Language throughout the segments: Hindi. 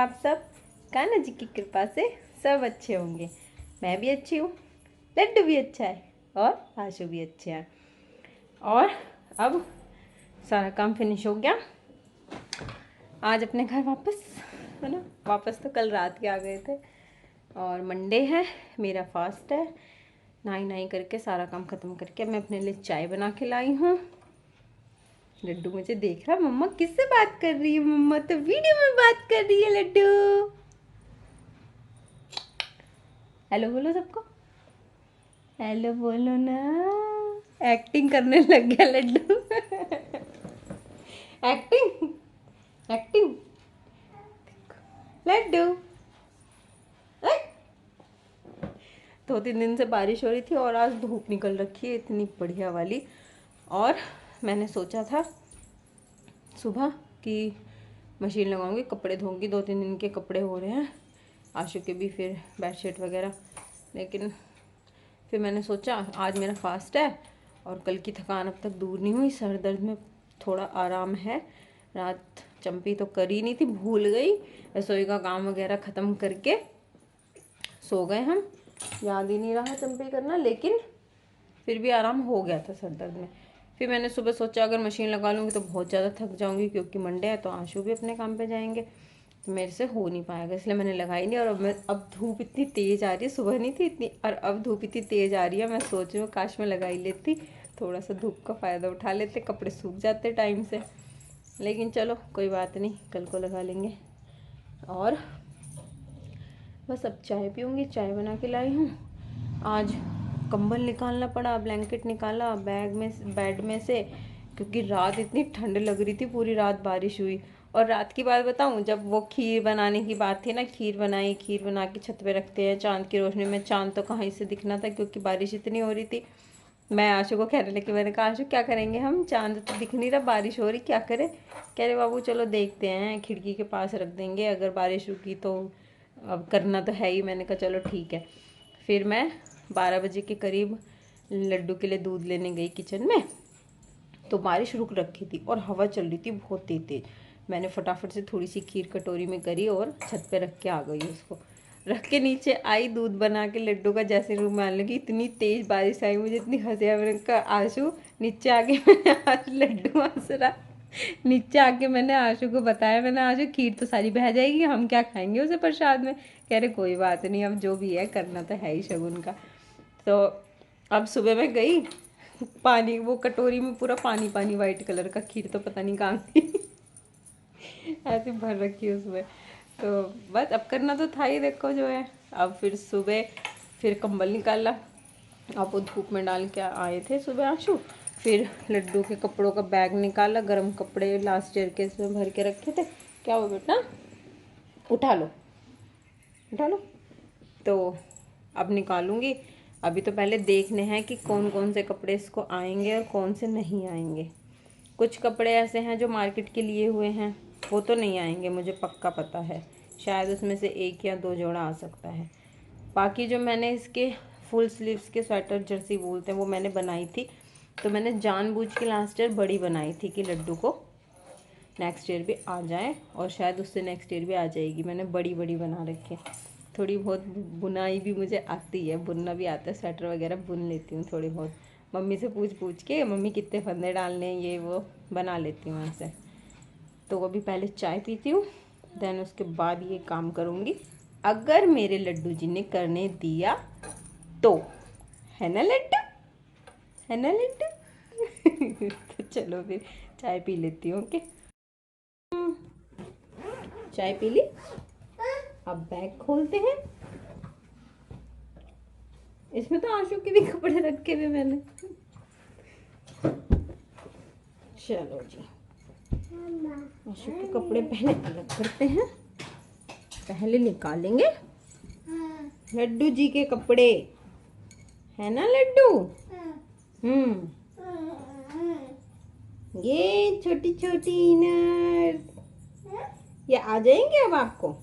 आप सब? कान्हा जी की कृपा से सब अच्छे होंगे। मैं भी अच्छी हूँ, लड्डू भी अच्छा है और आशु भी अच्छे हैं। और अब सारा काम फिनिश हो गया। आज अपने घर वापस, है ना, वापस तो कल रात के आ गए थे। और मंडे है, मेरा फास्ट है। नहाई नहाई करके सारा काम ख़त्म करके मैं अपने लिए चाय बना के लाई हूँ। लड्डू मुझे देख रहा, मम्मा किससे बात कर रही है? मम्मा तो वीडियो में बात कर रही है। लड्डू हेलो बोलो सबको, हेलो बोलो ना। एक्टिंग करने लग गया लड्डू। Acting acting. लड्डू 2-3 दिन से बारिश हो रही थी और आज धूप निकल रखी है इतनी बढ़िया वाली। और मैंने सोचा था सुबह कि मशीन लगाऊंगी, कपड़े धोऊंगी। 2-3 दिन के कपड़े हो रहे हैं, आशु के भी, फिर बेडशीट वगैरह। लेकिन फिर मैंने सोचा आज मेरा फास्ट है और कल की थकान अब तक दूर नहीं हुई। सर दर्द में थोड़ा आराम है। रात चंपी तो कर ही नहीं थी, भूल गई। रसोई का काम वगैरह ख़त्म करके सो गए हम, याद ही नहीं रहा चंपी करना। लेकिन फिर भी आराम हो गया था सर दर्द में। फिर मैंने सुबह सोचा अगर मशीन लगा लूँगी तो बहुत ज़्यादा थक जाऊँगी, क्योंकि मंडे है तो आशु भी अपने काम पे जाएंगे, तो मेरे से हो नहीं पाएगा। इसलिए मैंने लगाई नहीं। और अब धूप इतनी तेज़ आ रही है, सुबह नहीं थी इतनी, और अब धूप इतनी तेज़ आ रही है। मैं सोच रही हूँ काश मैं लगा ही लेती, थोड़ा सा धूप का फ़ायदा उठा लेते, कपड़े सूख जाते टाइम से। लेकिन चलो कोई बात नहीं, कल को लगा लेंगे। और बस अब चाय पीऊँगी, चाय बना के लाई हूँ। आज कंबल निकालना पड़ा, ब्लैंकेट निकाला बेड में से, क्योंकि रात इतनी ठंड लग रही थी। पूरी रात बारिश हुई। और रात की बात बताऊं, जब वो खीर बनाने की बात थी ना, खीर बनाई, खीर बना के छत पे रखते हैं चांद की रोशनी में। चांद तो कहाँ से दिखना था, क्योंकि बारिश इतनी हो रही थी। मैं आशु को कहने लगी, मैंने कहा आशु क्या करेंगे हम, चांद तो दिख नहीं रहा, बारिश हो रही, क्या करें? कह रहे बाबू चलो देखते हैं, खिड़की के पास रख देंगे, अगर बारिश रुकी तो। अब करना तो है ही। मैंने कहा चलो ठीक है। फिर मैं 12 बजे के करीब लड्डू के लिए दूध लेने गई किचन में, तो बारिश रुक रखी थी और हवा चल रही थी बहुत तेज तेज। मैंने फटाफट से थोड़ी सी खीर कटोरी में करी और छत पे रख के आ गई। उसको रख के नीचे आई, दूध बना के लड्डू का जैसे रूम में आने लगी, इतनी तेज बारिश आई, मुझे इतनी हंसी आई। मैंने कहा आशु नीचे आके मैंने आज लड्डू हंस रहा, नीचे आके मैंने आशु को बताया, मैंने आशु खीर तो सारी बह जाएगी, हम क्या खाएंगे उसे प्रसाद में? कह रहे कोई बात नहीं, अब जो भी है करना तो है ही शगुन का। तो अब सुबह मैं गई, पानी वो कटोरी में पूरा पानी पानी वाइट कलर का, खीर तो पता नहीं कहाँ की ऐसे भर रखी उसमें। तो बस अब करना तो था ही, देखो जो है। अब फिर सुबह फिर कंबल निकाला, अब वो धूप में डाल के आए थे सुबह आशु। फिर लड्डू के कपड़ों का बैग निकाला, गर्म कपड़े लास्ट ईयर के इसमें भर के रखे थे। क्या हो बेटा, उठा लो उठा लो। तो अब निकालूंगी। अभी तो पहले देखने हैं कि कौन कौन से कपड़े इसको आएंगे और कौन से नहीं आएंगे। कुछ कपड़े ऐसे हैं जो मार्केट के लिए हुए हैं, वो तो नहीं आएंगे, मुझे पक्का पता है। शायद उसमें से 1 या 2 जोड़ा आ सकता है। बाकी जो मैंने इसके फुल स्लीव्स के स्वेटर जर्सी बोलते हैं वो मैंने बनाई थी, तो मैंने जानबूझ के लास्ट ईयर बड़ी बनाई थी कि लड्डू को नेक्स्ट ईयर भी आ जाए, और शायद उससे नेक्स्ट ईयर भी आ जाएगी। मैंने बड़ी बड़ी बना रखी है। थोड़ी बहुत बुनाई भी मुझे आती है, बुनना भी आता है, स्वेटर वगैरह बुन लेती हूँ थोड़ी बहुत। मम्मी से पूछ पूछ के, मम्मी कितने फंदे डालने हैं ये वो बना लेती हूँ ऐसे। तो अभी पहले चाय पीती हूँ, देन उसके बाद ये काम करूँगी, अगर मेरे लड्डू जी ने करने दिया तो, है ना लड्डू, है ना लड्डू? तो चलो फिर चाय पी लेती हूँ। ओके, चाय पी ली, अब बैग खोलते हैं। इसमें तो आशु के भी कपड़े रखे हुए मैंने। चलो जी, आशु के कपड़े पहले अलग करते हैं, पहले निकालेंगे लड्डू जी के कपड़े, है ना लड्डू? ये छोटी छोटी इनर, ये आ जाएंगे अब आपको?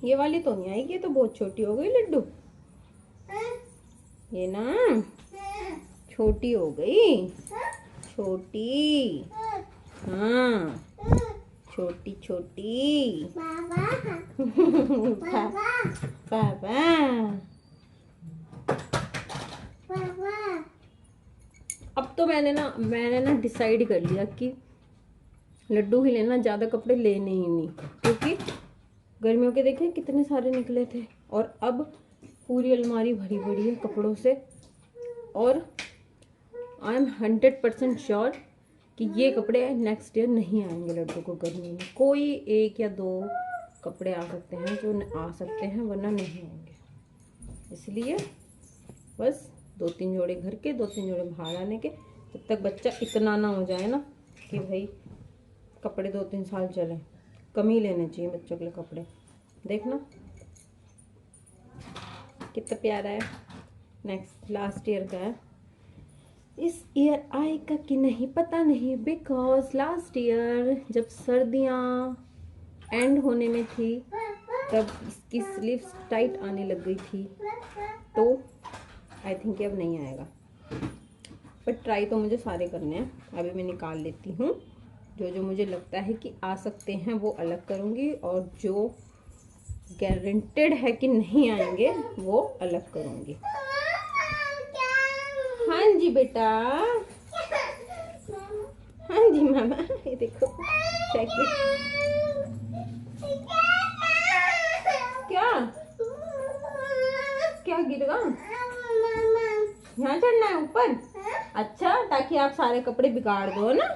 ये वाली तो नहीं आएगी, तो बहुत छोटी हो गई लड्डू, ये ना छोटी हो गई, छोटी, हाँ छोटी छोटी पापा अब तो मैंने ना डिसाइड कर लिया कि लड्डू के लिए ना ज़्यादा कपड़े लेने ही नहीं, क्योंकि गर्मियों के देखे कितने सारे निकले थे और अब पूरी अलमारी भरी भरी है कपड़ों से। और आई एम 100% श्योर कि ये कपड़े नेक्स्ट ईयर नहीं आएंगे लड्डू को गर्मी में। कोई 1 या 2 कपड़े आ सकते हैं जो आ सकते हैं, वरना नहीं आएंगे। इसलिए बस 2-3 जोड़े घर के, 2-3 जोड़े बाहर आने के, जब तक बच्चा इतना ना हो जाए ना कि भाई कपड़े 2-3 साल चलें। कम ही लेने चाहिए बच्चों के लिए कपड़े। देखना कितना प्यारा है। नेक्स्ट लास्ट ईयर का है, इस ईयर आएगा कि नहीं पता नहीं, बिकॉज लास्ट ईयर जब सर्दियाँ एंड होने में थी तब इसकी स्लीव्स टाइट आने लग गई थी, तो आई थिंक अब नहीं आएगा। बट ट्राई तो मुझे सारे करने हैं। अभी मैं निकाल लेती हूँ, जो जो मुझे लगता है कि आ सकते हैं वो अलग करूँगी, और जो गारंटेड है कि नहीं आएंगे वो अलग करूँगी। हाँ जी बेटा, हाँ जी मामा, ये देखो जैकेट। क्या क्या गिरेगा? यहाँ चढ़ना है ऊपर? अच्छा, ताकि आप सारे कपड़े बिगाड़ दो ना।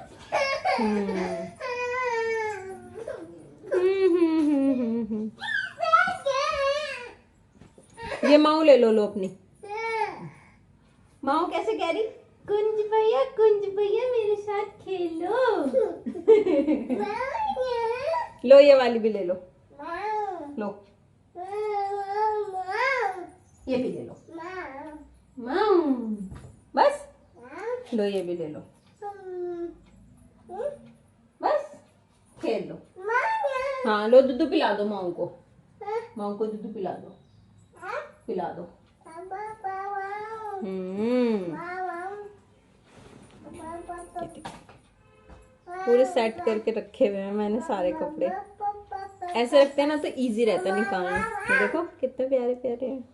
ये माऊ ले लो अपनी। माऊ कैसे कह रही? कुंज भैया मेरे साथ खेलो। लो ये वाली भी ले लो। लो ये भी ले लो। बस लो ये भी ले लो। बस खेल लो। हाँ लो, दूध पिला दो माऊ को। माऊ को दूध पिला दो, पिला दो। पूरे सेट करके रखे हुए हैं मैंने सारे कपड़े। ऐसे रखते हैं ना तो इजी रहता है निकालना। ये देखो कितने प्यारे प्यारे हैं।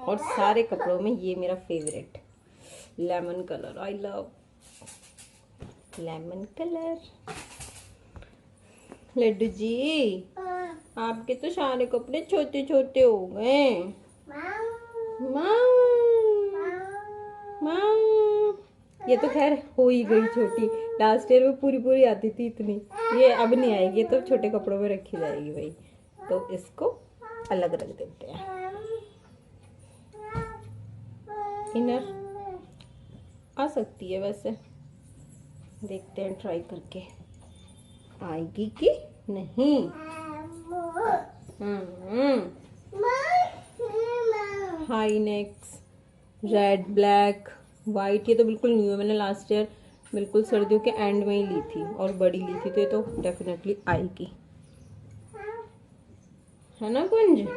और सारे कपड़ों में ये मेरा favourite lemon colour. I love lemon colour. Laddu ji आपके तो सारे कपड़े छोटे छोटे हो गए। ये तो खैर हो ही गई छोटी। लास्ट ईयर में पूरी पूरी आती थी इतनी, ये अब नहीं आएगी, तो छोटे कपड़ों में रखी जाएगी भाई। तो इसको अलग रख देते हैं। इनर आ सकती है वैसे, देखते हैं ट्राई करके आएगी कि नहीं। High next, red black white, ये तो बिल्कुल न्यू है। मैंने लास्ट ईयर बिल्कुल सर्दियों के एंड में ही ली थी और बड़ी ली थी, तो ये तो डेफिनेटली आएगी, है ना कुंज?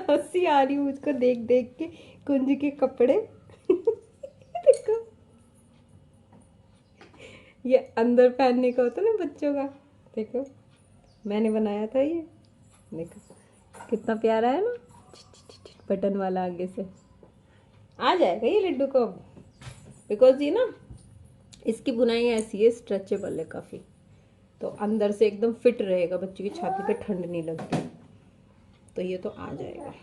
हंसी आ रही मुझको देख देख के कुंज के कपड़े। देखो ये अंदर पहनने का होता है ना बच्चों का। देखो मैंने बनाया था ये, देखो कितना प्यारा है ना, बटन वाला आगे से। आ जाएगा ये लड्डू को अब, बिकॉज ये ना इसकी बुनाई ऐसी है, स्ट्रेचेबल है काफ़ी, तो अंदर से एकदम फिट रहेगा, बच्चे की छाती पे ठंड नहीं लगती, तो ये तो आ जाएगा।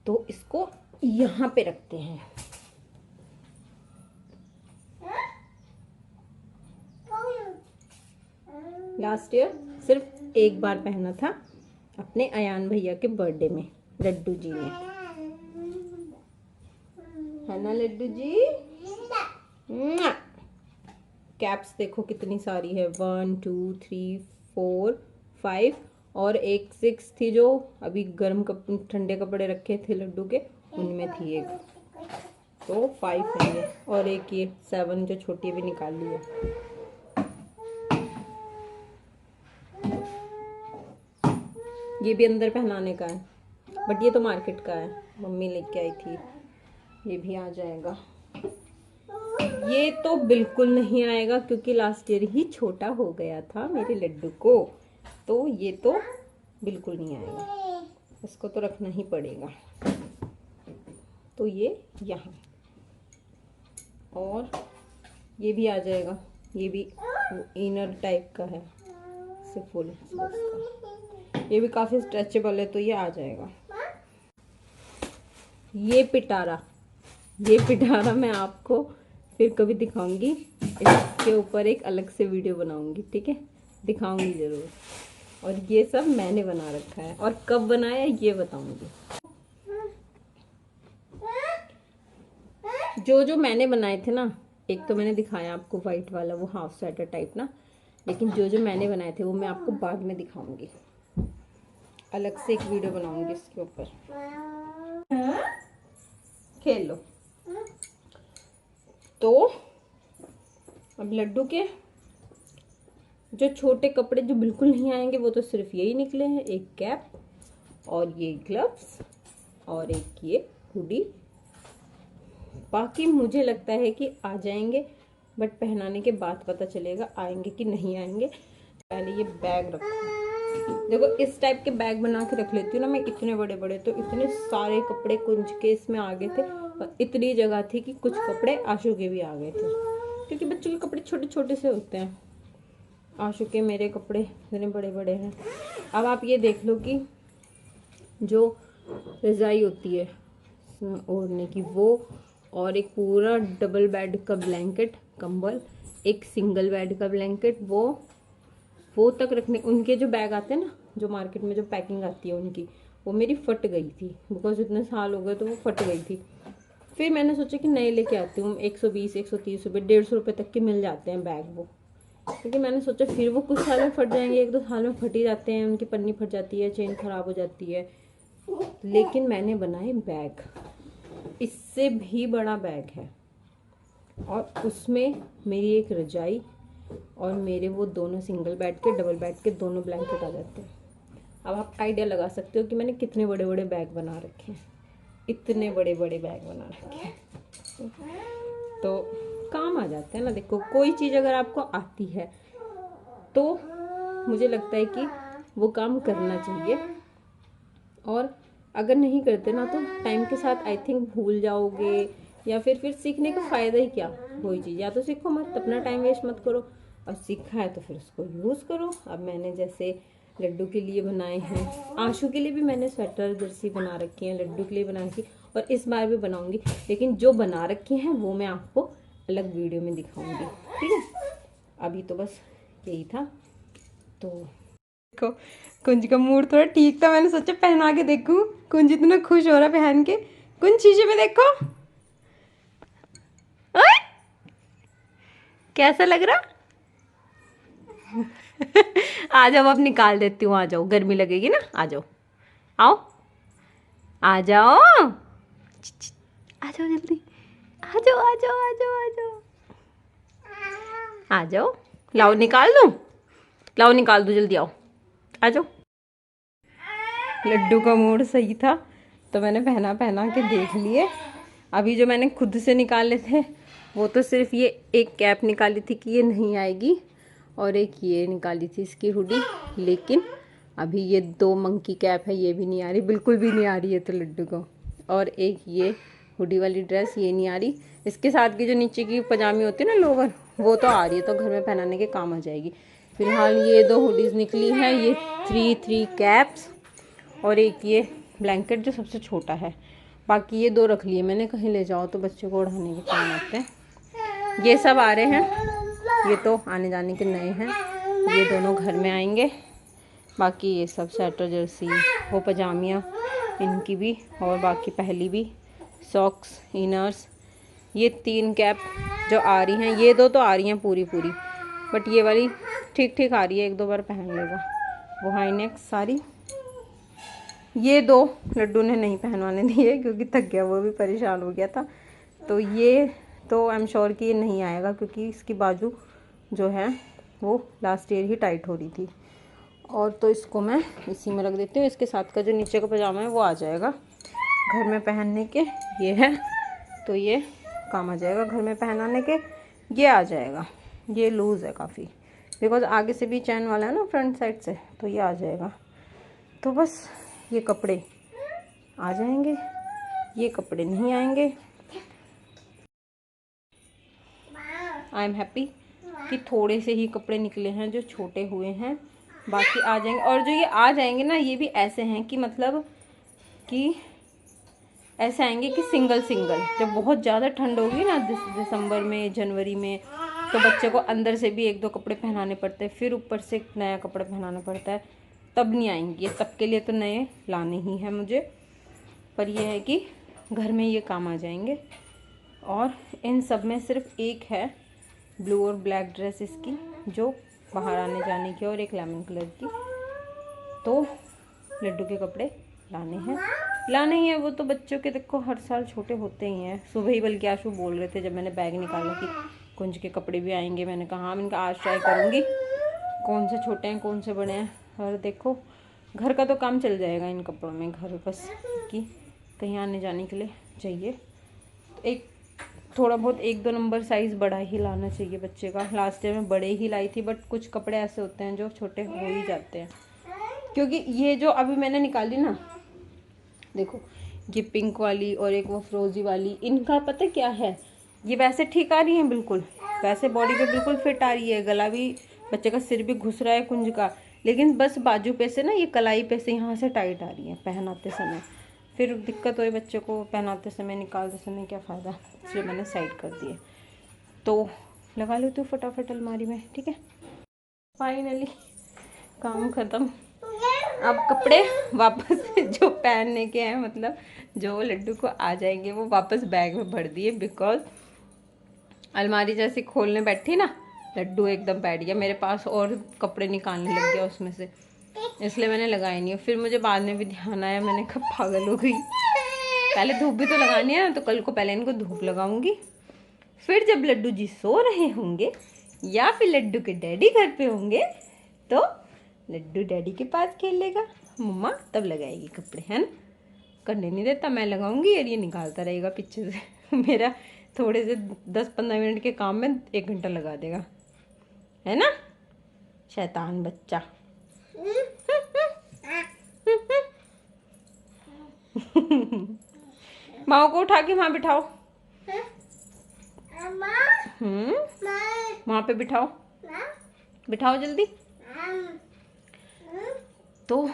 तो इसको यहाँ पे रखते हैं। लास्ट ईयर सिर्फ एक बार पहना था अपने अयान भैया के बर्थडे में लड्डू जी ने, है ना लड्डू जी? कैप्स देखो कितनी सारी है, 1 2 3 4 5 और एक 6 थी जो अभी गर्म ठंडे कपड़े रखे थे लड्डू के, उनमें थी एक। तो 5 है ये, और एक ये 7 जो छोटी भी निकाल ली है। ये भी अंदर पहनाने का है, बट ये तो मार्केट का है, मम्मी लेके आई थी। ये भी आ जाएगा। ये तो बिल्कुल नहीं आएगा क्योंकि लास्ट ईयर ही छोटा हो गया था मेरे लड्डू को, तो ये तो बिल्कुल नहीं आएगा, इसको तो रखना ही पड़ेगा। तो ये यहाँ, और ये भी आ जाएगा। ये भी इनर टाइप का है, से फुल का। ये भी काफ़ी स्ट्रेचेबल है, तो ये आ जाएगा। ये पिटारा मैं आपको फिर कभी दिखाऊंगी, इसके ऊपर एक अलग से वीडियो बनाऊंगी, ठीक है, दिखाऊंगी ज़रूर। और ये सब मैंने बना रखा है, और कब बनाया ये बताऊंगी। जो मैंने बनाए थे ना, एक तो मैंने दिखाया आपको वाइट वाला, वो हाफ स्वेटर टाइप ना, लेकिन जो मैंने बनाए थे वो मैं आपको बाद में दिखाऊंगी, अलग से एक वीडियो बनाऊंगी इसके ऊपर। खेल लो। तो अब लड्डू के जो छोटे कपड़े जो बिल्कुल नहीं आएंगे वो तो सिर्फ यही निकले हैं, एक कैप और ये ग्लव्स और एक ये हुडी। बाकी मुझे लगता है कि आ जाएंगे, बट पहनाने के बाद पता चलेगा आएंगे कि नहीं आएंगे। पहले ये बैग रखो, देखो इस टाइप के बैग बना के रख लेती हूँ ना मैं, इतने बड़े बड़े, तो इतने सारे कपड़े कुंज के इसमें आ गए थे, और इतनी जगह थी कि कुछ कपड़े आशु के भी आ गए थे, क्योंकि बच्चों के कपड़े छोटे छोटे से होते हैं। आशु के मेरे कपड़े इतने बड़े बड़े हैं। अब आप ये देख लो कि जो रज़ाई होती है ओढ़ने की वो, और एक पूरा डबल बेड का ब्लैंकेट कंबल, एक सिंगल बेड का ब्लैंकेट, वो तक रखने। उनके जो बैग आते हैं ना, जो मार्केट में जो पैकिंग आती है उनकी, वो मेरी फट गई थी, बिकॉज इतने साल हो गए तो वो फट गई थी। फिर मैंने सोचा कि नए लेके आती हूँ, 120 130 रुपये 150 रुपये तक के मिल जाते हैं बैग वो, क्योंकि मैंने सोचा फिर वो कुछ साल में फट जाएंगे, 1-2 साल में फट ही जाते हैं, उनकी पन्नी फट जाती है, चेन खराब हो जाती है। लेकिन मैंने बनाए बैग, इससे भी बड़ा बैग है, और उसमें मेरी एक रजाई और मेरे वो दोनों सिंगल बेड के डबल बेड के दोनों ब्लैंकेट आ जाते हैं। अब आप आइडिया लगा सकते हो कि मैंने कितने बड़े बड़े बैग बना रखे हैं, इतने बड़े बड़े बैग बना रखे हैं, तो काम आ जाते हैं ना। देखो कोई चीज़ अगर आपको आती है तो मुझे लगता है कि वो काम करना चाहिए, और अगर नहीं करते ना तो टाइम के साथ आई थिंक भूल जाओगे, या फिर सीखने का फ़ायदा ही क्या। वही चीज़, या तो सीखो मत, अपना टाइम वेस्ट मत करो, और सीखा है तो फिर उसको यूज़ करो। अब मैंने जैसे लड्डू के लिए बनाए हैं, आशु के लिए भी मैंने स्वेटर जर्सी बना रखी है, लड्डू के लिए बना रखी, और इस बार भी बनाऊंगी, लेकिन जो बना रखी हैं वो मैं आपको अलग वीडियो में दिखाऊंगी, ठीक है। अभी तो बस यही था। तो देखो कुंज का मूड थोड़ा ठीक था, मैंने सोचा पहना के देखूं, कुंज इतना खुश हो रहा पहन के। कुंज शीशे में देखो, कैसा लग रहा? आ जाओ, अब निकाल देती हूँ, आ जाओ, गर्मी लगेगी ना, आ जाओ, आओ, आ जाओ, आ जाओ जल्दी, आ जाओ आ जाओ आ जाओ आ जाओ आ जाओ, लाओ निकाल दूँ, लाओ निकाल दूँ, जल्दी आओ, आ जाओ। लड्डू का मूड सही था तो मैंने पहना के देख लिए। अभी जो मैंने खुद से निकाले थे वो तो सिर्फ ये एक कैप निकाली थी कि ये नहीं आएगी, और एक ये निकाली थी इसकी हुडी, लेकिन अभी ये 2 मंकी कैप है, ये भी नहीं आ रही, बिल्कुल भी नहीं आ रही है तो लड्डू को। और एक ये हुडी वाली ड्रेस, ये नहीं आ रही। इसके साथ की जो नीचे की पजामी होती है ना, लोवर, वो तो आ रही है, तो घर में पहनाने के काम आ जाएगी। फिलहाल ये 2 हुडीज़ निकली हैं, ये 3 कैप्स, और एक ये ब्लैंकेट जो सबसे छोटा है। बाकी ये 2 रख लिए मैंने, कहीं ले जाओ तो बच्चों को ओढ़ाने के काम आते हैं। ये सब आ रहे हैं, ये तो आने जाने के नए हैं, ये दोनों घर में आएंगे। बाकी ये सब स्वेटर जर्सी, वो पजामियाँ इनकी भी, और बाकी पहली भी, सॉक्स, इनर्स, ये 3 कैप जो आ रही हैं, ये 2 तो आ रही हैं पूरी, बट ये वाली ठीक ठीक आ रही है, 1-2 बार पहन लेगा। वो हाई नेक सारी, ये 2 लड्डू ने नहीं पहनवाने दिए क्योंकि थक गया, वो भी परेशान हो गया था, तो ये तो आई एम श्योर कि ये नहीं आएगा, क्योंकि इसकी बाजू जो है वो लास्ट ईयर ही टाइट हो रही थी। और तो इसको मैं इसी में रख देती हूँ। इसके साथ का जो नीचे का पजामा है वो आ जाएगा घर में पहनने के, ये है तो ये काम आ जाएगा घर में पहनाने के। ये आ जाएगा, ये लूज़ है काफ़ी, बिकॉज आगे से भी चैन वाला है ना फ्रंट साइड से, तो ये आ जाएगा। तो बस ये कपड़े आ जाएंगे, ये कपड़े नहीं आएंगे। आई एम हैप्पी कि थोड़े से ही कपड़े निकले हैं जो छोटे हुए हैं, बाकी आ जाएंगे। और जो ये आ जाएंगे ना, ये भी ऐसे हैं कि मतलब कि ऐसे आएंगे कि सिंगल सिंगल। जब बहुत ज़्यादा ठंड होगी ना दिसंबर में, जनवरी में, तो बच्चे को अंदर से भी 1-2 कपड़े पहनाने पड़ते हैं, फिर ऊपर से नया कपड़ा पहनाना पड़ता है, तब नहीं आएंगी। ये तब के लिए तो नए लाने ही हैं मुझे, पर यह है कि घर में ये काम आ जाएंगे। और इन सब में सिर्फ एक है ब्लू और ब्लैक ड्रेस इसकी, जो बाहर आने जाने की, और एक लेमन कलर की। तो लड्डू के कपड़े लाने ही है। वो तो बच्चों के देखो हर साल छोटे होते ही हैं। सुबह ही बल्कि आशु बोल रहे थे जब मैंने बैग निकाला कि कुंज के कपड़े भी आएंगे। मैंने कहा हाँ, मैंने कहा आज ट्राई करूँगी कौन से छोटे हैं कौन से बड़े हैं। और देखो घर का तो काम चल जाएगा इन कपड़ों में, घर बस कि कहीं आने जाने के लिए चाहिए। एक थोड़ा बहुत 1-2 नंबर साइज़ बड़ा ही लाना चाहिए बच्चे का। लास्ट ईयर में बड़े ही लाई थी, बट कुछ कपड़े ऐसे होते हैं जो छोटे हो ही जाते हैं। क्योंकि ये जो अभी मैंने निकाली ना, देखो ये पिंक वाली और एक वो फ्रोजी वाली, इनका पता क्या है, ये वैसे ठीक आ रही हैं, बिल्कुल वैसे बॉडी पे बिल्कुल फिट आ रही है। गला भी, बच्चे का सिर भी घुस रहा है कुंज का, लेकिन बस बाजू पे से ना, ये कलाई पे से यहाँ से टाइट आ रही है पहनाते समय। फिर दिक्कत हो बच्चे को पहनाते समय, निकालते समय, क्या फ़ायदा, इसलिए मैंने साइड कर दिए। तो लगा लेती हूँ फटाफट अलमारी में, ठीक है। फाइनली काम ख़त्म। अब कपड़े वापस जो पहनने के हैं, मतलब जो लड्डू को आ जाएंगे, वो वापस बैग में भर दिए। बिकॉज अलमारी जैसे खोलने बैठी ना, लड्डू एकदम बैठ गया मेरे पास और कपड़े निकालने लग गया उसमें से, इसलिए मैंने लगाए नहीं। फिर मुझे बाद में भी ध्यान आया, मैंने कहा पागल हो गई, पहले धूप भी तो लगानी है ना, तो कल को पहले इनको धूप लगाऊंगी। फिर जब लड्डू जी सो रहे होंगे या फिर लड्डू के डैडी घर पे होंगे, तो लड्डू डैडी के पास खेलेगा, मम्मा तब लगाएगी कपड़े, है ना। करने नहीं देता, मैं लगाऊंगी और ये निकालता रहेगा पीछे से मेरा थोड़े से 10-15 मिनट के काम में 1 घंटा लगा देगा, है ना, शैतान बच्चा। माओ को उठा के वहां बिठाओ, वहां पे बिठाओ, बिठाओ जल्दी। तो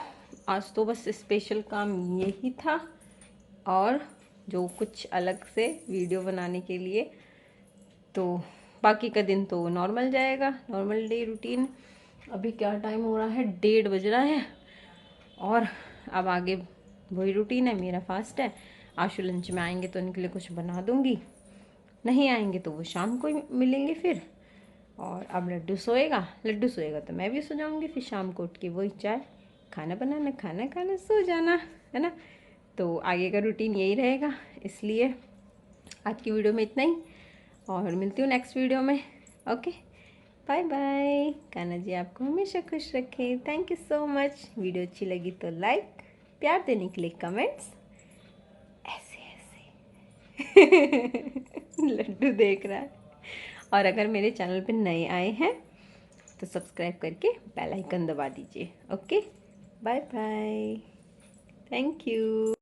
आज तो बस स्पेशल काम यही था, और जो कुछ अलग से वीडियो बनाने के लिए, तो बाकी का दिन तो नॉर्मल जाएगा, नॉर्मल डे रूटीन। अभी क्या टाइम हो रहा है, 1:30 बज रहा है, और अब आगे वही रूटीन है। मेरा फास्ट है, आशु लंच में आएंगे तो उनके लिए कुछ बना दूंगी, नहीं आएंगे तो वो शाम को ही मिलेंगे फिर। और अब लड्डू सोएगा तो मैं भी सो जाऊंगी। फिर शाम को उठ के वही चाय, खाना बनाना, खाना खाना, सो जाना, है ना। तो आगे का रूटीन यही रहेगा। इसलिए आज की वीडियो में इतना ही, और मिलती हूँ नेक्स्ट वीडियो में। Okay, bye bye. Kanha ji आपको हमेशा खुश रखें। Thank you so much. Video अच्छी लगी तो लाइक, प्यार देने के लिए कमेंट्स, ऐसे लड्डू देख रहा है। और अगर मेरे चैनल पे नए आए हैं तो सब्सक्राइब करके बेल आइकन दबा दीजिए। Okay, bye bye, thank you.